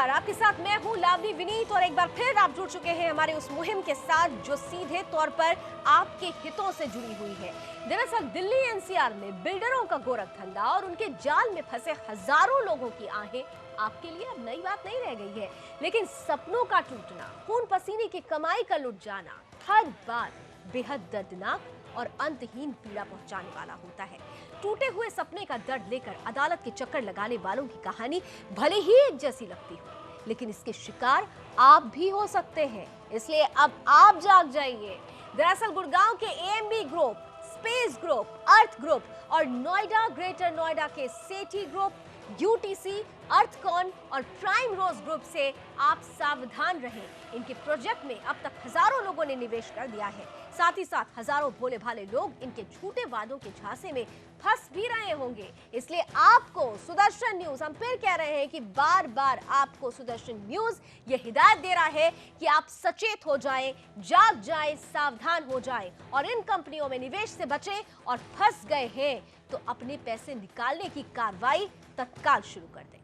नमस्कार, आपके साथ मैं हूं लावनी विनीत और एक बार फिर आप जुड़ चुके हैं हमारे उस मुहिम के साथ जो सीधे तौर पर आपके हितों से जुड़ी हुई है। दरअसल दिल्ली एनसीआर में बिल्डरों का गोरख धंधा और उनके जाल में फंसे हजारों लोगों की आहें आपके लिए अब नई बात नहीं रह गई है, लेकिन सपनों का टूटना, खून पसीने की कमाई का लुट जाना हर बार बेहद दर्दनाक और अंतहीन पीड़ा पहुंचाने वाला होता है। टूटे हुए सपने का दर्द लेकर अदालत के चक्कर लगाने वालों की कहानी भले ही एक जैसी लगती हो, लेकिन इसके शिकार आप भी हो सकते हैं, इसलिए अब आप जाग जाइए। दरअसल गुड़गांव के एएमबी ग्रुप, स्पेस ग्रुप, अर्थ ग्रुप और नोएडा, ग्रेटर नोएडा के सेठी ग्रुप, यूटीसी, अर्थकॉन और प्राइम रोज ग्रुप से आप सावधान रहें। इनके प्रोजेक्ट में अब तक हजारों लोगों ने निवेश कर दिया है, साथ ही साथ हजारों भोले भाले लोग इनके झूठे वादों के झांसे में फंस भी रहे होंगे। इसलिए आपको सुदर्शन न्यूज, हम फिर कह रहे हैं कि बार बार आपको सुदर्शन न्यूज ये हिदायत दे रहा है कि आप सचेत हो जाएं, जाग जाएं, सावधान हो जाएं और इन कंपनियों में निवेश से बचें और फंस गए हैं तो अपने पैसे निकालने की कार्रवाई तत्काल शुरू कर दें।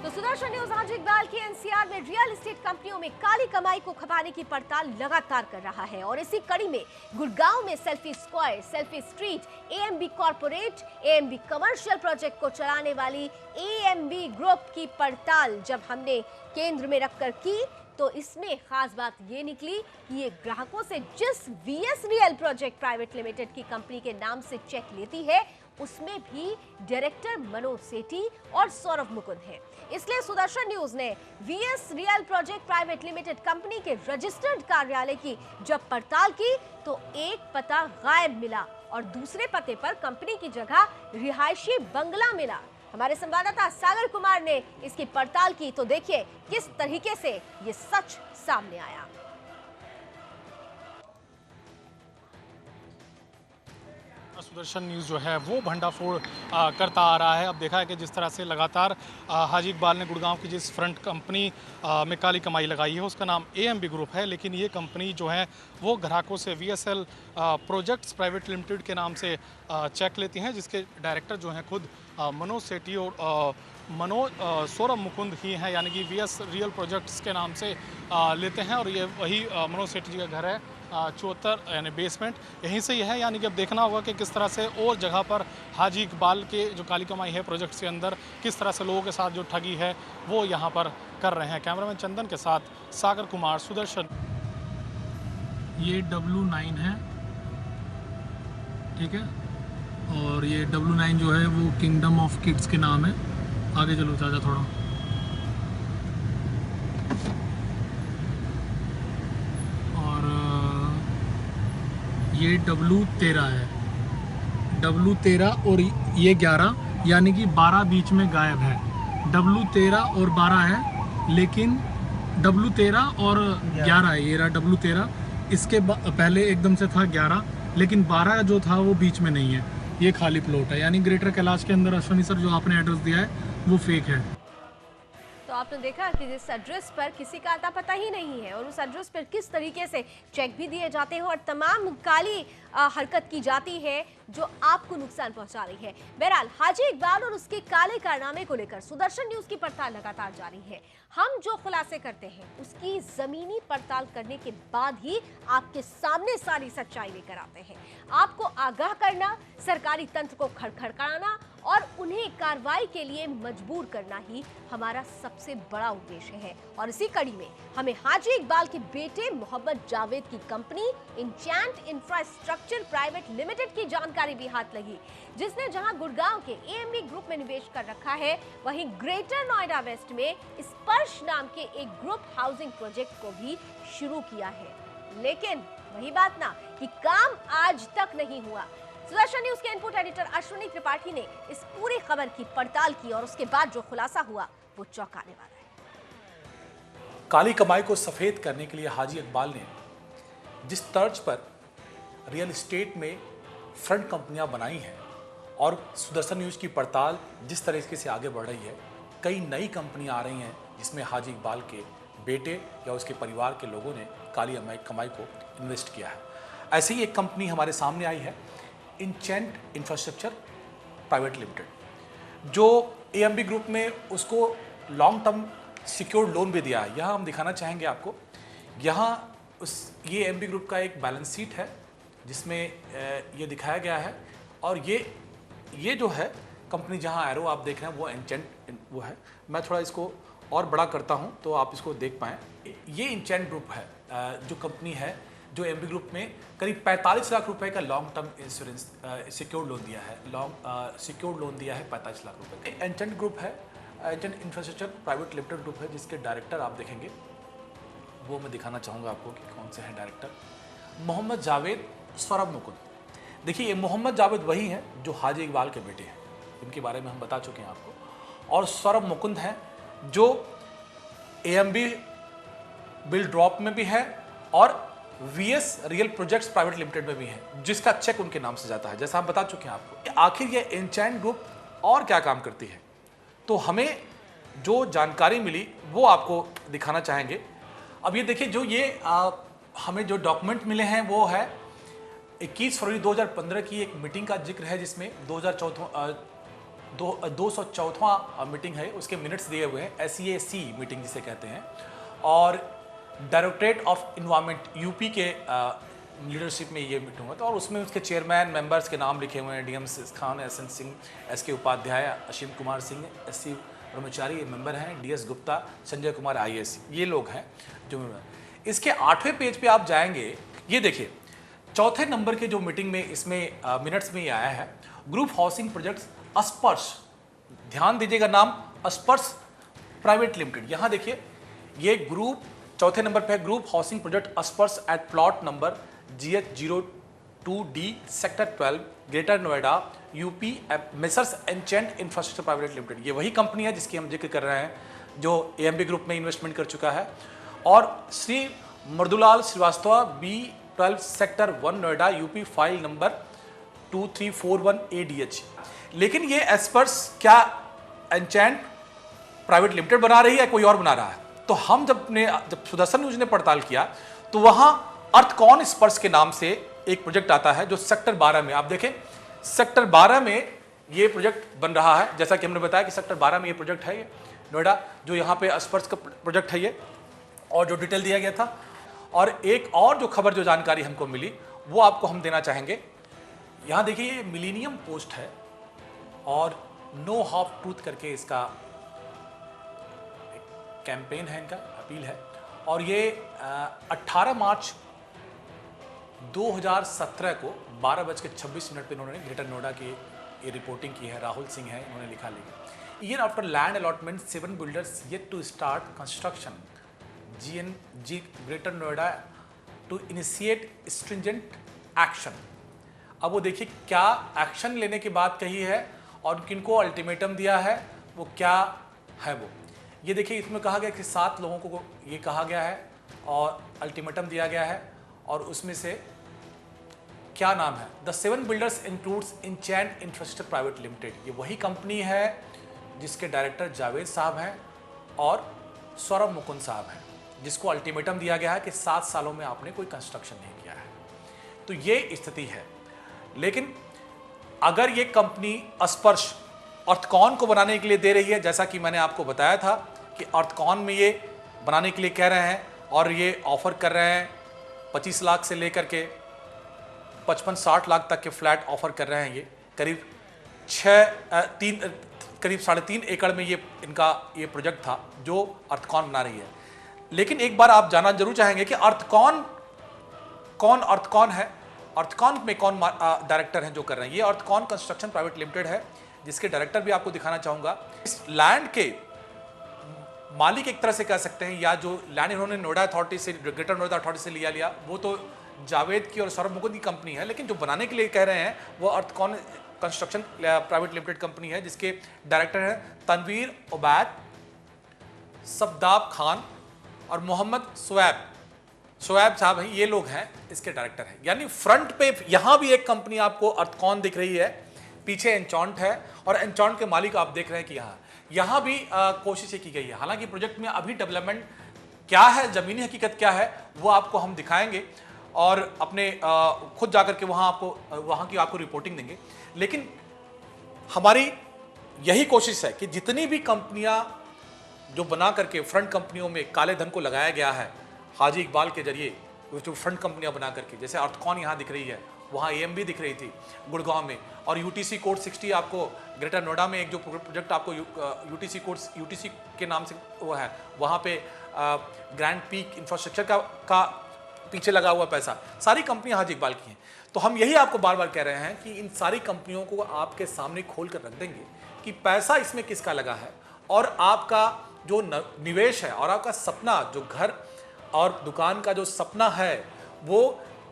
सुदर्शन न्यूज आज इकबाल की एनसीआर में रियल एस्टेट कंपनियों में काली कमाई को खपाने की पड़ताल लगातार कर रहा है और इसी कड़ी में गुड़गांव में selfie square, selfie street, AMB corporate, AMB commercial project को चलाने वाली एएमबी ग्रुप की पड़ताल जब हमने केंद्र में रखकर की तो इसमें खास बात ये निकली कि ये ग्राहकों से जिस VS Real Project Private Limited की कंपनी के नाम से चेक लेती है उसमें भी डायरेक्टर मनोज सेठी और सौरभ मुकुंद हैं। इसलिए सुदर्शन न्यूज ने VS Real Project Private Limited company के रजिस्टर्ड कार्यालय की जब पड़ताल की तो एक पता गायब मिला और दूसरे पते पर कंपनी की जगह रिहायशी बंगला मिला। हमारे संवाददाता सागर कुमार ने इसकी पड़ताल की तो देखिए किस तरीके से ये सच सामने आया। सुदर्शन न्यूज़ जो है वो भंडाफोड़ करता आ रहा है। अब देखा है कि जिस तरह से लगातार हाजी इकबाल ने गुड़गांव की जिस फ्रंट कंपनी में काली कमाई लगाई है उसका नाम एएमबी ग्रुप है, लेकिन ये कंपनी जो है वो ग्राहकों से वीएसएल प्रोजेक्ट्स प्राइवेट लिमिटेड के नाम से चेक लेती हैं, जिसके डायरेक्टर जो हैं खुद मनोज सेठी और सौरभ मुकुंद ही हैं, यानी कि वीएस रियल प्रोजेक्ट्स के नाम से लेते हैं। और ये वही मनोज सेठी जी का घर है, 74 यानी बेसमेंट यहीं से ही है। यानी कि अब देखना होगा कि किस तरह से और जगह पर हाजी इकबाल के जो काली कमाई है प्रोजेक्ट्स के अंदर किस तरह से लोगों के साथ जो ठगी है वो यहाँ पर कर रहे हैं। कैमरामैन चंदन के साथ सागर कुमार, सुदर्शन। ये W9 है, ठीक है, और ये W9 जो है वो किंगडम ऑफ किड्स के नाम है। आगे चलो चाचा थोड़ा। ये W13 है, W13 और ये 11, यानी कि 12 बीच में गायब है। W13 और 12 है, लेकिन W13 और 11 है। ये रहा W13, इसके पहले एकदम से था 11, लेकिन 12 जो था वो बीच में नहीं है, ये खाली प्लॉट है। यानी ग्रेटर कैलाश के अंदर अश्वनी सर जो आपने एड्रेस दिया है वो फेक है। तो आपने देखा कि जिस एड्रेस पर किसी का आता पता ही नहीं है और उस एड्रेस पर किस तरीके से चेक भी दिए जाते हैं और तमाम काली हरकत की जाती है जो आपको नुकसान पहुंचा रही है। बहरहाल हाजी इकबाल और उसके काले कारनामे को लेकर सुदर्शन न्यूज की पड़ताल लगातार जारी है। हम जो खुलासे करते हैं उसकी जमीनी पड़ताल करने के बाद ही आपके सामने सारी सच्चाई लेकर आते हैं। आपको आगाह करना, सरकारी तंत्र को खड़खड़ाना और उन्हें कार्रवाई के लिए मजबूर करना ही हमारा सबसे बड़ा उद्देश्य है। और इसी कड़ी में हमें हाजी इकबाल के बेटे मोहम्मद जावेद की कंपनी इंचैंट इंफ्रास्ट्रक्चर प्राइवेट लिमिटेड की जानकारी भी हाथ लगी, जिसने जहां गुड़गांव के एएमबी ग्रुप में निवेश कर रखा है, वहीं ग्रेटर नोएडा वेस्ट में स्पर्श नाम के एक ग्रुप हाउसिंग प्रोजेक्ट को भी शुरू किया है। लेकिन वही बात ना कि काम आज तक नहीं हुआ। सुदर्शन न्यूज के इनपुट एडिटर अश्विनी त्रिपाठी ने इस पूरी खबर की पड़ताल की और उसके बाद जो खुलासा हुआ वो चौंकाने वाला है। काली कमाई को सफेद करने के लिए हाजी इकबाल ने जिस तर्ज पर रियल एस्टेट में फ्रंट कंपनियां बनाई हैं और सुदर्शन न्यूज की पड़ताल जिस तरीके से आगे बढ़ रही है, कई नई कंपनियां आ रही हैं जिसमें हाजी इकबाल के बेटे या उसके परिवार के लोगों ने काली कमाई को इन्वेस्ट किया है। ऐसे ही एक कंपनी हमारे सामने आई है, इंचेंट इंफ्रास्ट्रक्चर प्राइवेट लिमिटेड, जो एएमबी ग्रुप में उसको लॉन्ग टर्म सिक्योर्ड लोन भी दिया है। यहाँ हम दिखाना चाहेंगे आपको, यहाँ ये एएमबी ग्रुप का एक बैलेंस शीट है जिसमें ये दिखाया गया है, और ये जो है कंपनी जहाँ एरो आप देख रहे हैं वो इंचेंट वो है। मैं थोड़ा इसको और बड़ा करता हूँ तो आप इसको देख पाएँ। ये इंचेंट ग्रुप है, जो कंपनी है जो एएमबी ग्रुप में करीब 45 लाख रुपए का long term insurance secured loan दिया है। सिक्योर्ड लोन दिया है 45 लाख रुपए का। इंचेंट ग्रुप है, enchant infrastructure private limited group है, जिसके डायरेक्टर आप देखेंगे, वो मैं दिखाना चाहूँगा आपको कि कौन से हैं डायरेक्टर। मोहम्मद जावेद, सौरभ मुकुंद। देखिए, ये मोहम्मद जावेद वही हैं जो हाजी इकबाल के बेटे हैं, इनके बारे में हम बता चुके हैं आपको। और सौरभ मुकुंद हैं जो एएमबी बिल ड्रॉप में भी है और VS Real Projects Private Limited में भी है, जिसका चेक उनके नाम से जाता है, जैसा हम बता चुके हैं आपको। आखिर ये इंचेंट ग्रुप और क्या काम करती है, तो हमें जो जानकारी मिली वो आपको दिखाना चाहेंगे। अब ये देखिए, जो ये हमें जो डॉक्यूमेंट मिले हैं वो है 21 फरवरी 2015 की एक मीटिंग का जिक्र है, जिसमें 204वां मीटिंग है, उसके मिनट्स दिए हुए हैं, SEAC मीटिंग जिसे कहते हैं। और डायरेक्टरेट ऑफ इन्वायरमेंट यूपी के लीडरशिप में ये मीटिंग हुआ था, और उसमें उसके चेयरमैन मेंबर्स के नाम लिखे हुए हैं। DM Khan, SN Singh, SK Upadhyay, असीम कुमार सिंह, SC ब्रह्मचारी ये मेंबर हैं, DS गुप्ता, संजय कुमार IAS, ये लोग हैं जो मेंबर। इसके 8वें पेज पे आप जाएंगे, ये देखिए 4थे नंबर के जो मीटिंग में इसमें मिनट्स में ये आया है, ग्रुप हाउसिंग प्रोजेक्ट्स स्पर्श, ध्यान दीजिएगा नाम, स्पर्श प्राइवेट लिमिटेड। यहाँ देखिए, ये ग्रुप 4थे नंबर पे है, group housing project Sparsh at plot number GH02D sector 12 greater Noida UP, messrs Enchant infrastructure private limited. ये वही कंपनी है जिसकी हम जिक्र कर रहे हैं, जो एएमबी ग्रुप में इन्वेस्टमेंट कर चुका है। और Shri Mridulal Srivastava B12 sector 1 Noida UP, file number 2341 ADH। लेकिन ये स्पर्श क्या एंचेंट प्राइवेट लिमिटेड बना रही है, कोई और बना रहा है? तो हम जब सुदर्शन न्यूज ने पड़ताल किया तो वहां अर्थकॉन स्पर्श के नाम से एक प्रोजेक्ट आता है, जो सेक्टर 12 में, आप देखें सेक्टर 12 में ये प्रोजेक्ट बन रहा है। जैसा कि हमने बताया कि सेक्टर 12 में ये प्रोजेक्ट है, ये नोएडा, जो यहाँ पे स्पर्श का प्रोजेक्ट है ये, और जो डिटेल दिया गया था। और एक और जो खबर, जो जानकारी हमको मिली, वो आपको हम देना चाहेंगे। यहाँ देखिए, ये मिलीनियम पोस्ट है और नो हाफ ट्रूथ करके इसका कैंपेन है, इनका अपील है। और ये 18 मार्च 2017 को 12:26 पे इन्होंने ग्रेटर नोएडा की ये रिपोर्टिंग की है। राहुल सिंह है, इन्होंने लिखा year after land allotment 7 builders yet to start construction, GNG Greater Noida to initiate stringent action. अब वो देखिए क्या एक्शन लेने की बात कही है और किनको अल्टीमेटम दिया है, वो क्या है वो। ये देखिए, इसमें कहा गया कि 7 लोगों को ये कहा गया है और अल्टीमेटम दिया गया है, और उसमें से क्या नाम है, the 7 builders includes enchant infrastructure private limited. ये वही कंपनी है जिसके डायरेक्टर जावेद साहब हैं और सौरभ मुकुंद साहब हैं, जिसको अल्टीमेटम दिया गया है कि 7 सालों में आपने कोई कंस्ट्रक्शन नहीं किया है। तो ये स्थिति है। लेकिन अगर ये कंपनी स्पर्श अर्थकॉन को बनाने के लिए दे रही है, जैसा कि मैंने आपको बताया था कि अर्थकॉन में ये बनाने के लिए कह रहे हैं, और ये ऑफर कर रहे हैं 25 लाख से लेकर के 55-60 लाख तक के फ्लैट ऑफर कर रहे हैं। ये करीब 3.5 एकड़ में ये इनका ये प्रोजेक्ट था जो अर्थकॉन बना रही है। लेकिन एक बार आप जानना जरूर चाहेंगे कि अर्थकॉन है, अर्थकॉन में कौन डायरेक्टर हैं जो कर रहे हैं। ये अर्थकॉन कंस्ट्रक्शन प्राइवेट लिमिटेड है, जिसके डायरेक्टर भी आपको दिखाना चाहूंगा। इस लैंड के मालिक एक तरह से कह सकते हैं, या जो लैंड इन्होंने नोएडा अथॉरिटी से, ग्रेटर नोएडा अथॉरिटी से लिया वो तो जावेद की और सौरभ मुकुंद की कंपनी है। लेकिन जो बनाने के लिए कह रहे हैं वो अर्थकॉन कंस्ट्रक्शन प्राइवेट लिमिटेड कंपनी है, जिसके डायरेक्टर हैं तनवीर उबैद, सब्दाब खान और मोहम्मद शुएब साहब हैं। ये लोग हैं इसके डायरेक्टर हैं। यानी फ्रंट पे यहाँ भी एक कंपनी आपको अर्थकॉन दिख रही है, पीछे एंचॉन्ट है, और एंचॉन्ट के मालिक आप देख रहे हैं कि यहाँ भी कोशिशें की गई है। हालांकि प्रोजेक्ट में अभी डेवलपमेंट क्या है ज़मीनी हकीकत क्या है वो आपको हम दिखाएंगे और अपने खुद जाकर के वहाँ की आपको रिपोर्टिंग देंगे। लेकिन हमारी यही कोशिश है कि जितनी भी कंपनियां जो बना करके फ्रंट कंपनियों में काले धन को लगाया गया है हाजी इकबाल के जरिए, जो फ्रंट कंपनियां बना करके, जैसे अर्थकॉन यहाँ दिख रही है, वहाँ एएमबी दिख रही थी गुड़गांव में, और यूटीसी कोड 60 आपको ग्रेटर नोएडा में एक जो प्रोजेक्ट आपको यूटीसी के नाम से वो है, वहाँ पे ग्रैंड पीक इंफ्रास्ट्रक्चर का पीछे लगा हुआ पैसा, सारी कंपनियां हाजी इकबाल की हैं। तो हम यही आपको बार बार कह रहे हैं कि इन सारी कंपनियों को आपके सामने खोल कर रख देंगे कि पैसा इसमें किसका लगा है और आपका जो निवेश है और आपका सपना, जो घर और दुकान का जो सपना है वो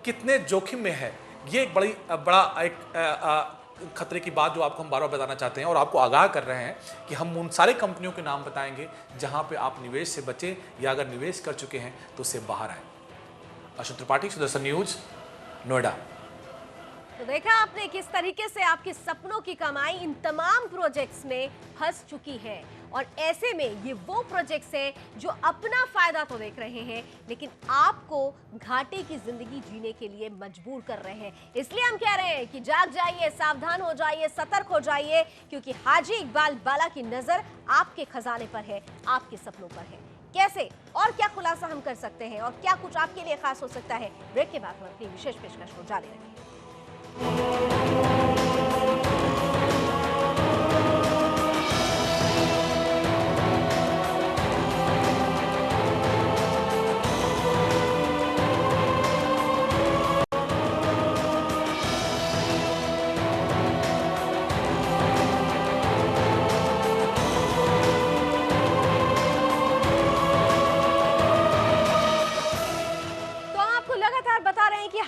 कितने जोखिम में है। ये एक बड़ा एक खतरे की बात जो आपको हम बार बार बताना चाहते हैं और आपको आगाह कर रहे हैं कि हम उन सारे कंपनियों के नाम बताएंगे जहां पे आप निवेश से बचें या अगर निवेश कर चुके हैं तो उससे बाहर आए। अशोक त्रिपाठी, सुदर्शन न्यूज, नोएडा। तो देखा आपने किस तरीके से आपके सपनों की कमाई इन तमाम प्रोजेक्ट्स में फंस चुकी है, और ऐसे में ये वो प्रोजेक्ट्स हैं जो अपना फायदा तो देख रहे हैं लेकिन आपको घाटे की जिंदगी जीने के लिए मजबूर कर रहे हैं। इसलिए हम कह रहे हैं कि जाग जाइए, सावधान हो जाइए, सतर्क हो जाइए, क्योंकि हाजी इकबाल बाला की नजर आपके खजाने पर है, आपके सपनों पर है। कैसे और क्या खुलासा हम कर सकते हैं और क्या कुछ आपके लिए खास हो सकता है, ब्रेक के बाद हम अपनी विशेष पेशकश को जारी रखेंगे।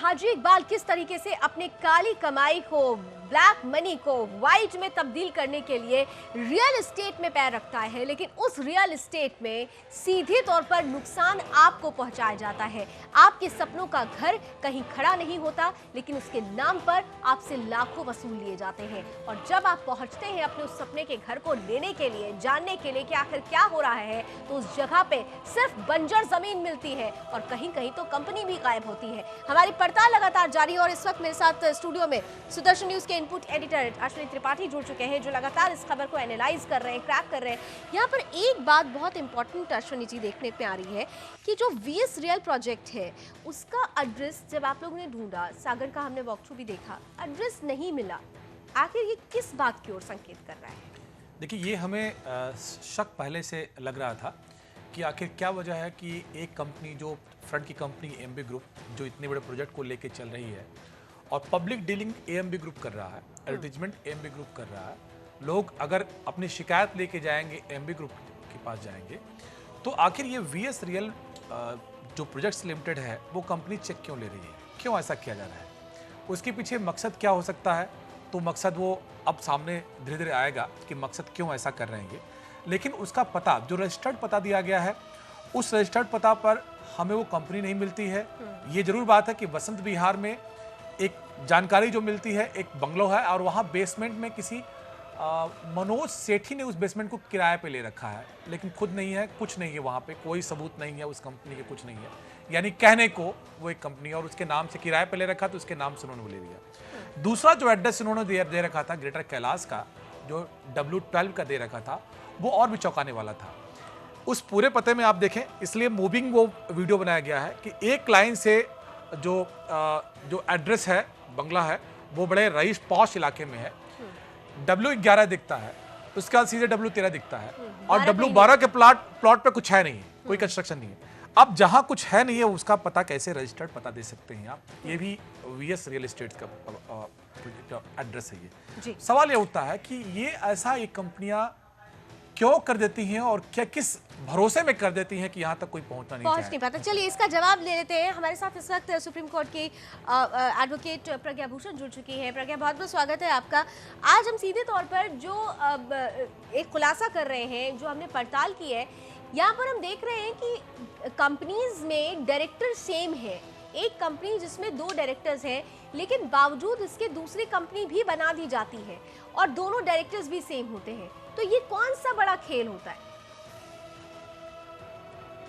हाजी इकबाल किस तरीके से अपने काली कमाई को, ब्लैक मनी को व्हाइट में तब्दील करने के लिए रियल एस्टेट में पैर रखता है, लेकिन उस रियल एस्टेट में सीधे तौर पर नुकसान आपको पहुंचाया जाता है। आपके सपनों का घर कहीं खड़ा नहीं होता, लेकिन उसके नाम पर आपसे लाखों वसूल लिए जाते हैं। और जब आप पहुंचते हैं अपने उस सपने के घर को लेने के लिए, जानने के लिए कि आखिर क्या हो रहा है, तो उस जगह पे सिर्फ बंजर जमीन मिलती है और कहीं कहीं तो कंपनी भी गायब होती है। हमारी पड़ताल लगातार जारी है और इस वक्त मेरे साथ स्टूडियो में सुदर्शन न्यूज के इनपुट एडिटर अश्विनी त्रिपाठी जुड़ चुके हैं, जो लगातार इस खबर को एनालाइज कर रहे हैं, क्रैक कर रहे हैं। यहाँ पर एक बात बहुत इंपॉर्टेंट अश्विनी जी देखने पे आ रही है कि जो वीएस रियल प्रोजेक्ट है उसका एड्रेस जब आप लोगों ने ढूंढा, सागर का हमने वॉकथ्रू भी देखा, एड्रेस नहीं मिला। आखिर ये किस बात की ओर संकेत कर रहा है? देखिए, ये हमें शक पहले से लग रहा था कि आखिर क्या वजह है कि एक कंपनी, जो फ्रंट की कंपनी एएमबी ग्रुप, जो इतने बड़े प्रोजेक्ट को लेके चल रही है और पब्लिक डीलिंग एएमबी ग्रुप कर रहा है, एडवर्टीजमेंट एएमबी ग्रुप कर रहा है, लोग अगर अपनी शिकायत लेके जाएंगे एएमबी ग्रुप के पास जाएंगे, तो आखिर ये वीएस रियल जो प्रोजेक्ट्स लिमिटेड है वो कंपनी चेक क्यों ले रही है, क्यों ऐसा किया जा रहा है, उसके पीछे मकसद क्या हो सकता है? तो मकसद वो अब सामने धीरे धीरे आएगा कि मकसद क्यों ऐसा कर रहे हैं। लेकिन उसका पता, जो रजिस्टर्ड पता दिया गया है, उस रजिस्टर्ड पता पर हमें वो कंपनी नहीं मिलती है। ये जरूर बात है कि वसंत विहार में एक जानकारी जो मिलती है, एक बंगलो है और वहाँ बेसमेंट में किसी मनोज सेठी ने उस बेसमेंट को किराए पे ले रखा है, लेकिन खुद नहीं है, कुछ नहीं है, वहाँ पे कोई सबूत नहीं है उस कंपनी के, कुछ नहीं है। यानी कहने को वो एक कंपनी है और उसके नाम से किराए पे ले रखा, तो उसके नाम से उन्होंने ले लिया। दूसरा जो एड्रेस उन्होंने दे रखा था ग्रेटर कैलाश का, जो W12 का दे रखा था, वो और भी चौंकाने वाला था। उस पूरे पते में आप देखें, इसलिए मूविंग वो वीडियो बनाया गया है कि एक लाइन से जो एड्रेस है, बंगला है, वो बड़े रईस पॉश इलाके में है। W11 दिखता है, उसके बाद सीधे W13 दिखता है और W12 के प्लॉट पे कुछ है नहीं, कोई कंस्ट्रक्शन नहीं है। अब जहां कुछ है नहीं है, उसका पता कैसे रजिस्टर्ड पता दे सकते हैं आप? ये भी वीएस रियल एस्टेट का एड्रेस है। ये सवाल ये उठता है कि ये ऐसा एक कंपनियां क्यों कर देती हैं और क्या किस भरोसे में कर देती हैं कि यहाँ तक कोई पहुंच नहीं पाता। चलिए इसका जवाब ले लेते हैं। हमारे साथ इस वक्त सुप्रीम कोर्ट की एडवोकेट प्रज्ञा भूषण जुड़ चुकी हैं। प्रज्ञा, बहुत बहुत स्वागत है आपका। आज हम सीधे तौर पर जो एक खुलासा कर रहे हैं, जो हमने पड़ताल की है, यहाँ पर हम देख रहे हैं कि कंपनीज में डायरेक्टर सेम है। एक कंपनी जिसमें 2 डायरेक्टर्स हैं, लेकिन बावजूद इसके दूसरी कंपनी भी बना दी जाती है और दोनों डायरेक्टर्स भी सेम होते हैं। तो ये कौन सा बड़ा खेल होता है?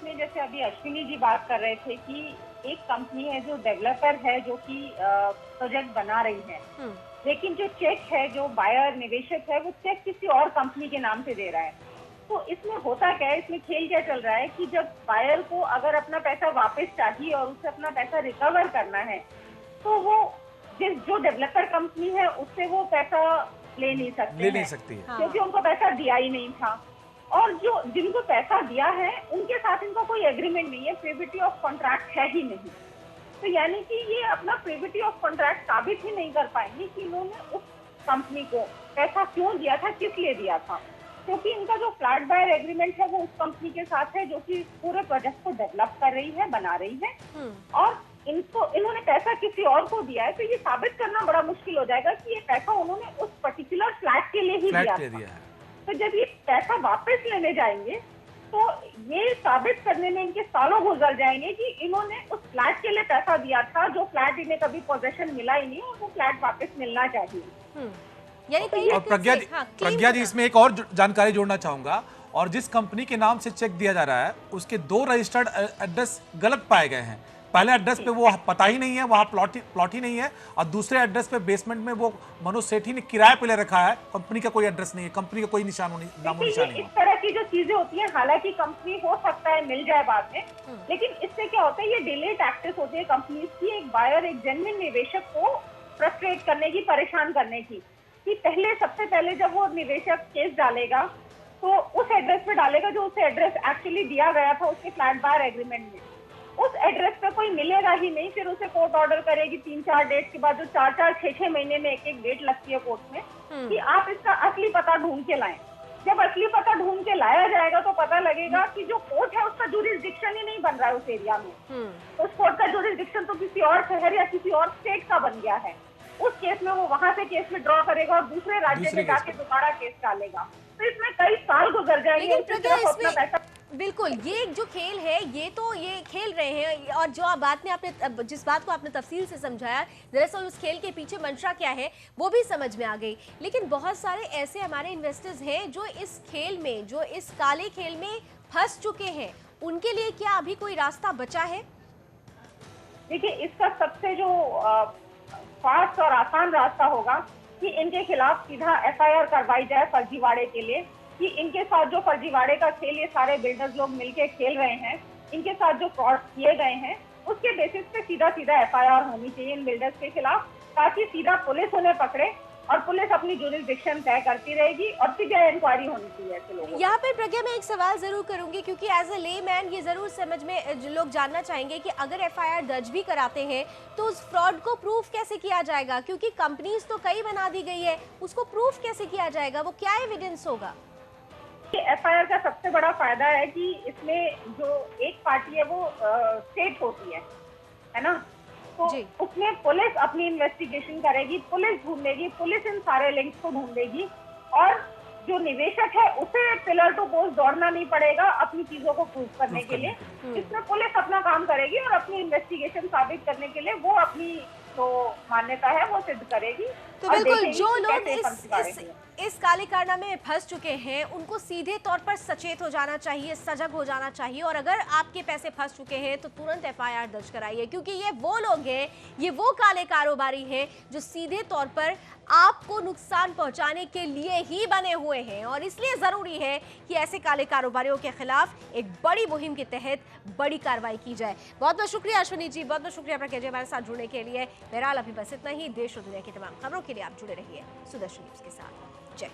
इसमें जैसे अभी अश्विनी जी बात कर रहे थे कि एक कंपनी है जो डेवलपर है जो कि प्रोजेक्ट बना रही है, लेकिन जो चेक है, जो बायर निवेशक है, वो चेक किसी और कंपनी के नाम से दे रहा है। तो इसमें होता क्या है, इसमें खेल क्या चल रहा है कि जब बायर को अगर अपना पैसा वापस चाहिए और उसे अपना पैसा रिकवर करना है, तो वो जो डेवलपर कंपनी है उससे वो पैसा ले नहीं सकती है, क्योंकि उनको पैसा दिया ही नहीं था। और जो जिनको पैसा दिया है उनके साथ इनका कोई एग्रीमेंट नहीं है, प्रीविटी ऑफ कॉन्ट्रैक्ट है ही नहीं। तो यानी कि ये अपना प्रीविटी ऑफ कॉन्ट्रैक्ट साबित ही नहीं कर पाएंगे कि इन्होंने उस कंपनी को पैसा क्यों दिया था, किस लिए दिया था, क्योंकि इनका जो फ्लैट बायर एग्रीमेंट है वो उस कंपनी के साथ है जो कि पूरे प्रोजेक्ट को डेवलप कर रही है, बना रही है, और इन्होंने पैसा किसी और को दिया है। तो ये साबित करना बड़ा मुश्किल हो जाएगा कि ये पैसा उन्होंने उस पर्टिकुलर फ्लैट के लिए ही दिया था। तो जब ये पैसा वापस लेने जाएंगे तो ये साबित करने में इनके सालों गुजर जाएंगे कि इन्होंने उस फ्लैट के लिए पैसा दिया था, जो फ्लैट इन्हें कभी पोजेशन मिला ही नहीं, और वो फ्लैट वापस मिलना चाहिए। और प्रज्ञा जी, इसमें एक और जानकारी जोड़ना चाहूंगा। और जिस कंपनी के नाम से चेक दिया जा रहा है उसके 2 रजिस्टर्ड एड्रेस गलत पाए गए हैं। पहले एड्रेस पे वो पता ही नहीं है, वहाँ प्लॉट ही नहीं है, और दूसरे एड्रेस पे बेसमेंट में वो मनोज सेठी ने किराए पे ले रखा है। कंपनी का कोई एड्रेस नहीं है, कंपनी का कोई नामो निशान नहीं है। इस तरह की जो चीजें होती हैं, हालांकि कंपनी हो सकता है मिल जाए बाद में, लेकिन इससे क्या होता है, ये डिले टैक्टिस होती है कंपनीज की, एक बायर, एक जेन्युइन निवेशक को फ्रस्ट्रेट करने की, परेशान करने की, कि सबसे पहले जब वो निवेशक केस डालेगा तो उस एड्रेस पे डालेगा जो उसे एड्रेस एक्चुअली दिया गया था उसके फ्लैट बायर एग्रीमेंट में। उस एड्रेस पे कोई मिलेगा ही नहीं, फिर उसे कोर्ट ऑर्डर करेगी 3-4 डेट के बाद, जो 4-4, 6-6 महीने में एक डेट लगती है कोर्ट में, कि आप इसका असली पता ढूंढ के लाएं। जब असली पता ढूंढ के लाया जाएगा तो पता लगेगा कि जो कोर्ट है उसका जुरिस्डिक्शन ही नहीं बन रहा है उस एरिया में। उस कोर्ट का जुरिस्डिक्शन तो किसी और शहर या किसी और स्टेट का बन गया है। उस केस में वो वहां से केस में ड्रॉ करेगा और दूसरे राज्य में जाके दोबारा केस डालेगा। तो इसमें कई साल गुजर जाएंगे। बिल्कुल, ये जो खेल है ये खेल रहे हैं, और जो आपने जिस बात को आपने तफसील से समझाया, दरअसल उस खेल के पीछे मंशा क्या है वो भी समझ में आ गई। लेकिन बहुत सारे ऐसे हमारे इन्वेस्टर्स हैं जो इस खेल में, जो इस काले खेल में फंस चुके हैं, उनके लिए क्या अभी कोई रास्ता बचा है? देखिए, इसका सबसे जो फास्ट और आसान रास्ता होगा कि इनके खिलाफ सीधा FIR करवाई जाए फर्जीवाड़े के लिए, कि इनके साथ जो फर्जीवाड़े का खेल ये सारे बिल्डर्स लोग मिलके खेल रहे हैं, इनके साथ जो फ्रॉड किए गए हैं, उसके बेसिस पे सीधा FIR होनी चाहिए इन बिल्डर्स के खिलाफ, ताकि सीधा पुलिस उन्हें पकड़े और पुलिस अपनी जुरिस्डिक्शन तय करती रहेगी और सीधा इंक्वायरी होनी चाहिए ऐसे लोगों। यहाँ पे प्रज्ञा मैं एक सवाल जरूर करूंगी, क्योंकि एज अ ले मैन ये जरूर समझ में लोग जानना चाहेंगे कि अगर FIR दर्ज भी कराते हैं तो उस फ्रॉड को प्रूफ कैसे किया जाएगा, क्योंकि कंपनीज तो कई बना दी गई है, उसको प्रूफ कैसे किया जाएगा, वो क्या एविडेंस होगा? FIR का सबसे बड़ा फायदा है कि इसमें जो एक पार्टी है वो स्टेट होती है ना, तो उसमें पुलिस अपनी इन्वेस्टिगेशन करेगी, पुलिस ढूंढेगी, पुलिस इन सारे लिंक्स को ढूंढेगी, और जो निवेशक है उसे पिलर टू पोस्ट दौड़ना नहीं पड़ेगा अपनी चीजों को प्रूव करने के लिए। इसमें पुलिस अपना काम करेगी और अपनी इन्वेस्टिगेशन साबित करने के लिए वो अपनी जो मान्यता है वो सिद्ध करेगी। तो बिल्कुल, जो लोग इस काले कारनामे में फंस चुके हैं उनको सीधे तौर पर सचेत हो जाना चाहिए, सजग हो जाना चाहिए, और अगर आपके पैसे फंस चुके हैं तो तुरंत FIR दर्ज कराइए, क्योंकि ये वो लोग हैं, ये वो काले कारोबारी हैं जो सीधे तौर पर आपको नुकसान पहुंचाने के लिए ही बने हुए हैं। और इसलिए जरूरी है कि ऐसे काले कारोबारियों के खिलाफ एक बड़ी मुहिम के तहत बड़ी कार्रवाई की जाए। बहुत बहुत शुक्रिया अश्विनी जी, बहुत बहुत शुक्रिया प्रज्ञा जी हमारे साथ जुड़ने के लिए। बहरहाल अभी बस इतना ही। देश और दुनिया की तमाम खबरों के लिए आप जुड़े रहिए सुदर्शन न्यूज के साथ। जय।